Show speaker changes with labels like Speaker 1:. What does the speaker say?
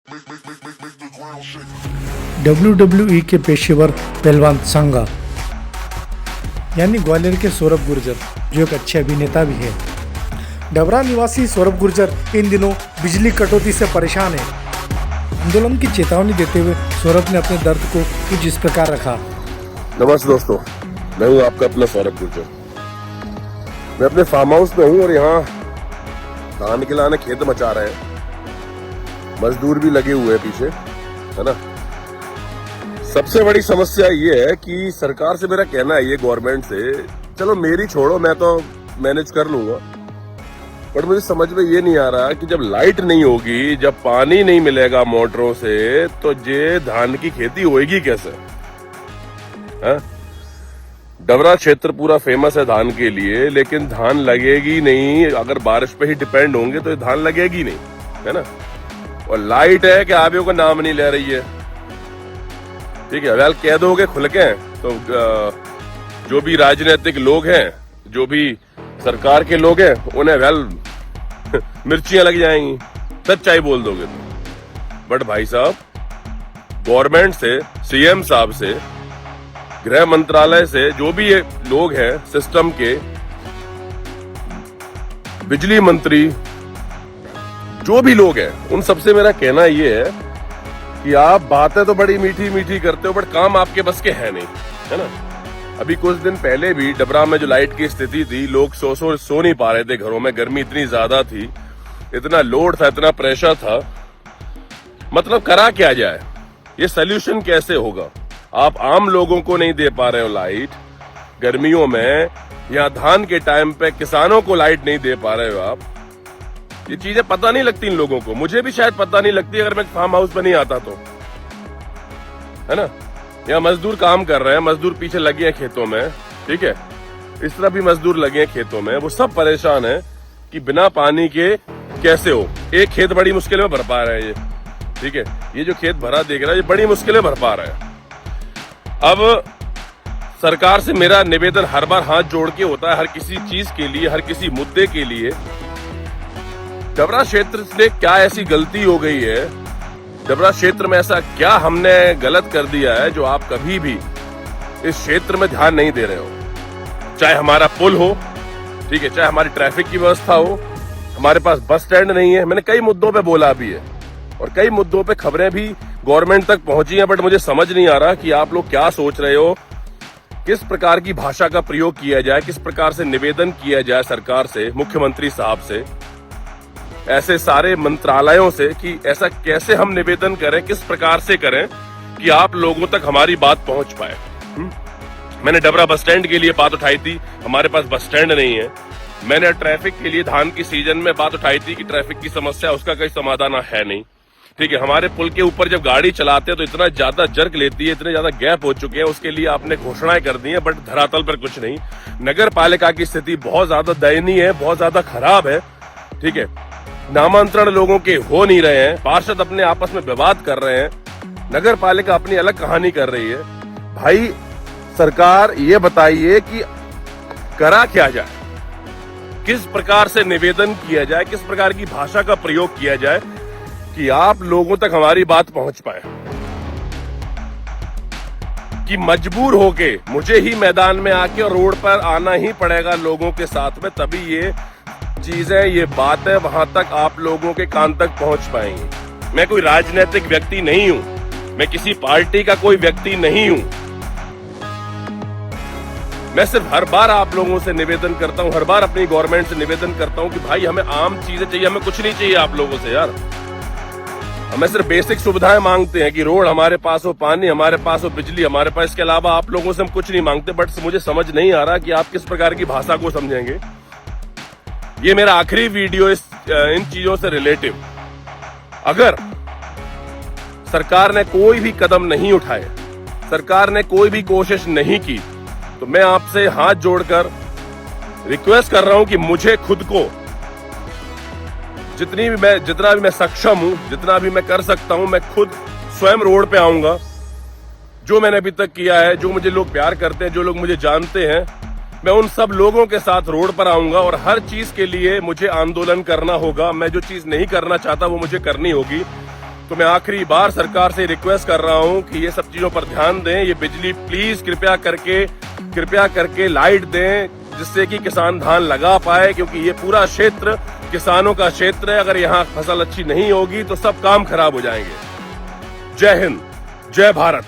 Speaker 1: WWE के पेशेवर पहलवान सांगा यानी ग्वालियर के सौरभ गुर्जर जो एक अच्छे अभिनेता भी है। डबरा निवासी सौरभ गुर्जर इन दिनों बिजली कटौती से परेशान है। आंदोलन की चेतावनी देते हुए सौरभ ने अपने दर्द को कुछ इस प्रकार रखा।
Speaker 2: नमस्ते दोस्तों, मैं हूं आपका अपना सौरभ गुर्जर। मैं अपने फार्म हाउस में हूं और यहाँ धान के लाने खेत मचा रहे हैं। मजदूर भी लगे हुए हैं पीछे, है ना। सबसे बड़ी समस्या ये है कि सरकार से मेरा कहना है, ये गवर्नमेंट से, चलो मेरी छोड़ो, मैं तो मैनेज कर लूंगा, बट मुझे समझ में ये नहीं आ रहा कि जब लाइट नहीं होगी, जब पानी नहीं मिलेगा मोटरों से, तो ये धान की खेती होएगी कैसे? है? डबरा क्षेत्र पूरा फेमस है धान के लिए, लेकिन धान लगेगी नहीं। अगर बारिश पे ही डिपेंड होंगे तो धान लगेगी नहीं, है ना। और लाइट है कि आप का नाम नहीं ले रही है। ठीक है, वेल कह दोगे खुल के तो जो भी राजनीतिक लोग हैं, जो भी सरकार के लोग हैं, उन्हें वेल मिर्चियां लग जाएंगी, सच्चाई बोल दोगे तो। बट भाई साहब, गवर्नमेंट से, सीएम साहब से, गृह मंत्रालय से, जो भी ये लोग हैं सिस्टम के, बिजली मंत्री, जो भी लोग हैं, उन सबसे मेरा कहना ये है कि आप बातें तो बड़ी मीठी मीठी करते हो, बट काम आपके बस के है नहीं, है ना। अभी कुछ दिन पहले भी डबरा में जो लाइट की स्थिति थी, लोग सो नहीं पा रहे थे घरों में। गर्मी इतनी ज्यादा थी, इतना लोड था, इतना प्रेशर था। मतलब करा क्या जाए, ये सोल्यूशन कैसे होगा? आप आम लोगों को नहीं दे पा रहे हो लाइट गर्मियों में, या धान के टाइम पे किसानों को लाइट नहीं दे पा रहे हो आप। ये चीजें पता नहीं लगती इन लोगों को। मुझे भी शायद पता नहीं लगती अगर मैं फार्म हाउस में नहीं आता तो, है ना। यहाँ मजदूर काम कर रहे हैं, मजदूर पीछे लगे हैं खेतों में, ठीक है, इस तरह भी मजदूर लगे हैं खेतों में। वो सब परेशान है कि बिना पानी के कैसे हो। एक खेत बड़ी मुश्किल में भर पा रहा है ये, ठीक है, ये जो खेत भरा देख रहा है, ये बड़ी मुश्किल में भर पा रहा है। अब सरकार से मेरा निवेदन हर बार हाथ जोड़ के होता है, हर किसी चीज के लिए, हर किसी मुद्दे के लिए। डबरा क्षेत्र से क्या ऐसी गलती हो गई है, डबरा क्षेत्र में ऐसा क्या हमने गलत कर दिया है जो आप कभी भी इस क्षेत्र में ध्यान नहीं दे रहे हो? चाहे हमारा पुल हो, ठीक है, चाहे हमारी ट्रैफिक की व्यवस्था हो, हमारे पास बस स्टैंड नहीं है। मैंने कई मुद्दों पे बोला भी है और कई मुद्दों पे खबरें भी गवर्नमेंट तक पहुंची हैं, बट मुझे समझ नहीं आ रहा कि आप लोग क्या सोच रहे हो, किस प्रकार की भाषा का प्रयोग किया जाए, किस प्रकार से निवेदन किया जाए सरकार से, मुख्यमंत्री साहब से, ऐसे सारे मंत्रालयों से, कि ऐसा कैसे हम निवेदन करें, किस प्रकार से करें कि आप लोगों तक हमारी बात पहुंच पाए। मैंने डबरा बस स्टैंड के लिए बात उठाई थी, हमारे पास बस स्टैंड नहीं है। मैंने ट्रैफिक के लिए धान की सीजन में बात उठाई थी कि ट्रैफिक की समस्या, उसका कोई समाधान है नहीं, ठीक है। हमारे पुल के ऊपर जब गाड़ी चलाते हैं तो इतना ज्यादा जर्क लेती है, इतने ज्यादा गैप हो चुके हैं, उसके लिए आपने घोषणाएं कर दी है, बट धरातल पर कुछ नहीं। नगर पालिका की स्थिति बहुत ज्यादा दयनीय है, बहुत ज्यादा खराब है, ठीक है। नामांतरण लोगों के हो नहीं रहे हैं, पार्षद अपने आपस में विवाद कर रहे हैं, नगर पालिका अपनी अलग कहानी कर रही है। भाई सरकार, ये बताइए कि करा क्या जाए, किस प्रकार से निवेदन किया जाए, किस प्रकार की भाषा का प्रयोग किया जाए कि आप लोगों तक हमारी बात पहुंच पाए। कि मजबूर होके मुझे ही मैदान में आके और रोड पर आना ही पड़ेगा लोगों के साथ में, तभी ये चीजें, ये बातें वहां तक आप लोगों के कान तक पहुंच पाएंगी। मैं कोई राजनीतिक व्यक्ति नहीं हूं, मैं किसी पार्टी का कोई व्यक्ति नहीं हूं। मैं सिर्फ हर बार आप लोगों से निवेदन करता हूं, हर बार अपनी गवर्नमेंट से निवेदन करता हूं कि भाई हमें आम चीजें चाहिए, हमें कुछ नहीं चाहिए आप लोगों से यार। हमें सिर्फ बेसिक सुविधाएं मांगते हैं कि रोड हमारे पास हो, पानी हमारे पास हो, बिजली हमारे पास। इसके अलावा आप लोगों से हम कुछ नहीं मांगते, बट मुझे समझ नहीं आ रहा कि आप किस प्रकार की भाषा को समझेंगे। ये मेरा आखिरी वीडियो इन चीजों से रिलेटिव। अगर सरकार ने कोई भी कदम नहीं उठाए, सरकार ने कोई भी कोशिश नहीं की, तो मैं आपसे हाथ जोड़कर रिक्वेस्ट कर रहा हूं कि मुझे खुद को जितना भी मैं सक्षम हूं, जितना भी मैं कर सकता हूं, मैं खुद स्वयं रोड पे आऊंगा। जो मैंने अभी तक किया है, जो मुझे लोग प्यार करते हैं, जो लोग मुझे जानते हैं, मैं उन सब लोगों के साथ रोड पर आऊंगा और हर चीज के लिए मुझे आंदोलन करना होगा। मैं जो चीज नहीं करना चाहता वो मुझे करनी होगी। तो मैं आखिरी बार सरकार से रिक्वेस्ट कर रहा हूं कि ये सब चीजों पर ध्यान दें। ये बिजली प्लीज कृपया करके लाइट दें, जिससे कि किसान धान लगा पाए, क्योंकि ये पूरा क्षेत्र किसानों का क्षेत्र है। अगर यहाँ फसल अच्छी नहीं होगी तो सब काम खराब हो जाएंगे। जय हिंद, जय भारत।